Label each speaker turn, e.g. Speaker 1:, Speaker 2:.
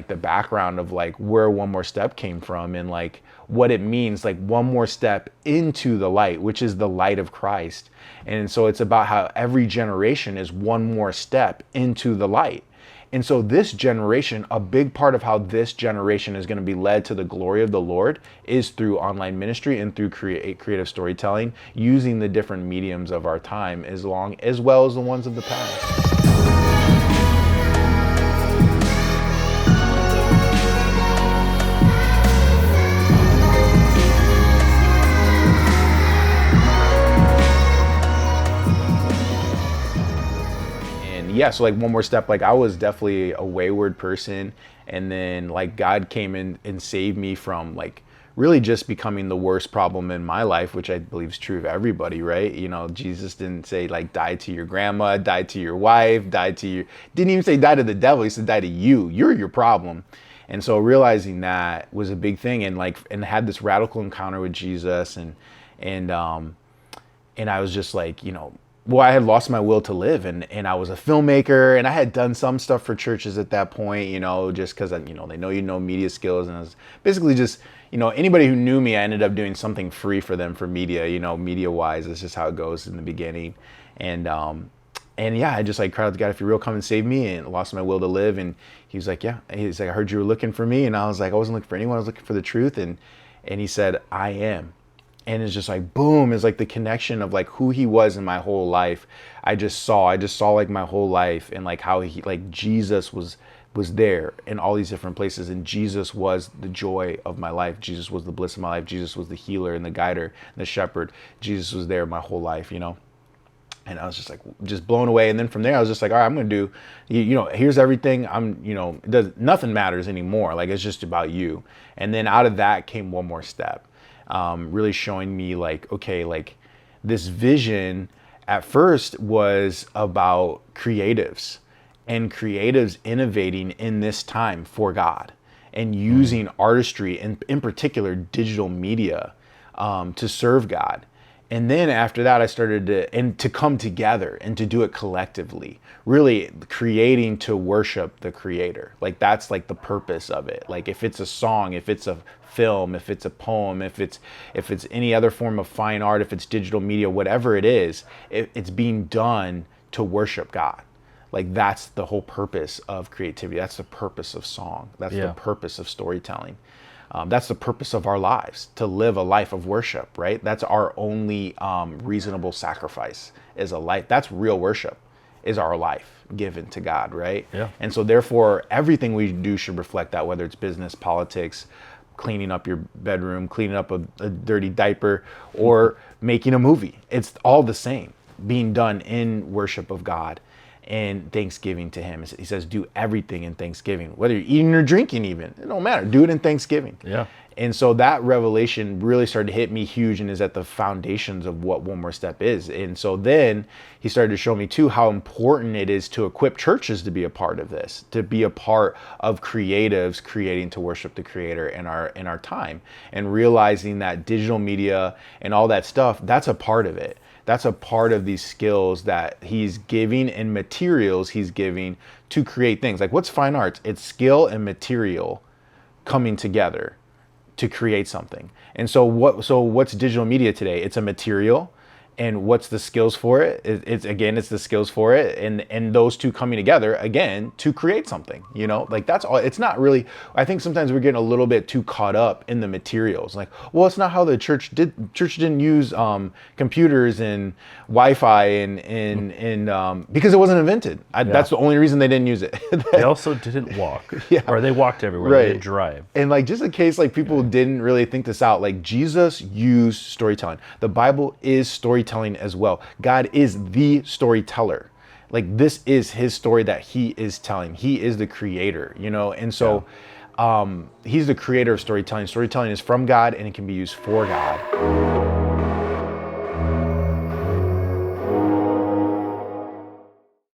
Speaker 1: like the background of like where One More Step came from and like what it means, like one more step into the light, which is the light of Christ. And so it's about how every generation is one more step into the light. And so this generation, a big part of how this generation is going to be led to the glory of the Lord is through online ministry and through creative storytelling, using the different mediums of our time as well as the ones of the past. Yeah, so like One More Step, like I was definitely a wayward person, and then like God came in and saved me from like really just becoming the worst problem in my life, which I believe is true of everybody, right? You know, Jesus didn't say like die to your grandma, die to your wife, didn't even say die to the devil. He said die to you. You're your problem. And so realizing that was a big thing, and had this radical encounter with Jesus, and I was just like, well, I had lost my will to live, and I was a filmmaker, and I had done some stuff for churches at that point, just because, they know media skills, and I was basically just, anybody who knew me, I ended up doing something free for them for media, media-wise. That's just how it goes in the beginning. And yeah, I just like cried out to God, if you're real, come and save me, and lost my will to live. And he was like, yeah. He's like, I heard you were looking for me, and I was like, I wasn't looking for anyone, I was looking for the truth. And he said, I am. And it's just like, boom, it's like the connection of like who he was in my whole life. I just saw like my whole life, and like how he, like Jesus was there in all these different places. And Jesus was the joy of my life. Jesus was the bliss of my life. Jesus was the healer and the guider and the shepherd. Jesus was there my whole life, And I was just like, just blown away. And then from there, I was just like, all right, I'm going to do, here's everything. Nothing matters anymore. Like, it's just about you. And then out of that came One More Step. Really showing me like, okay, like this vision at first was about creatives and creatives innovating in this time for God and using artistry and in particular digital media to serve God. And then after that, I started to come together and to do it collectively, really creating to worship the Creator. Like that's like the purpose of it. Like if it's a song, if it's a film, if it's a poem, if it's any other form of fine art, if it's digital media, whatever it is, it's being done to worship God. Like that's the whole purpose of creativity. That's the purpose of song. That's the purpose of storytelling. That's the purpose of our lives, to live a life of worship, right? That's our only reasonable sacrifice, is a life. That's real worship, is our life given to God, right?
Speaker 2: Yeah.
Speaker 1: And so therefore, everything we do should reflect that, whether it's business, politics, cleaning up your bedroom, cleaning up a dirty diaper, or making a movie. It's all the same, being done in worship of God and thanksgiving to him. He says, do everything in thanksgiving, whether you're eating or drinking even, it don't matter, do it in thanksgiving.
Speaker 2: Yeah.
Speaker 1: And so that revelation really started to hit me huge and is at the foundations of what One More Step is. And so then he started to show me too how important it is to equip churches to be a part of this, to be a part of creatives creating to worship the Creator in our time, and realizing that digital media and all that stuff, that's a part of it. That's a part of these skills that he's giving and materials he's giving to create things. Like, what's fine arts? It's skill and material coming together to create something. And so what's digital media today? It's a material. And what's the skills for it? It's the skills for it, and those two coming together again to create something. Like that's all. It's not really. I think sometimes we're getting a little bit too caught up in the materials. Like, well, it's not how the church did. Church didn't use computers and Wi-Fi and because it wasn't invented. That's the only reason they didn't use it.
Speaker 2: They also didn't walk. Or they walked everywhere.
Speaker 1: Right.
Speaker 2: They didn't drive.
Speaker 1: And like just in case like people didn't really think this out, like Jesus used storytelling. The Bible is storytelling as well. God is the storyteller. Like this is his story that he is telling. He is the creator, and so he's the creator of storytelling. Storytelling is from God and it can be used for God.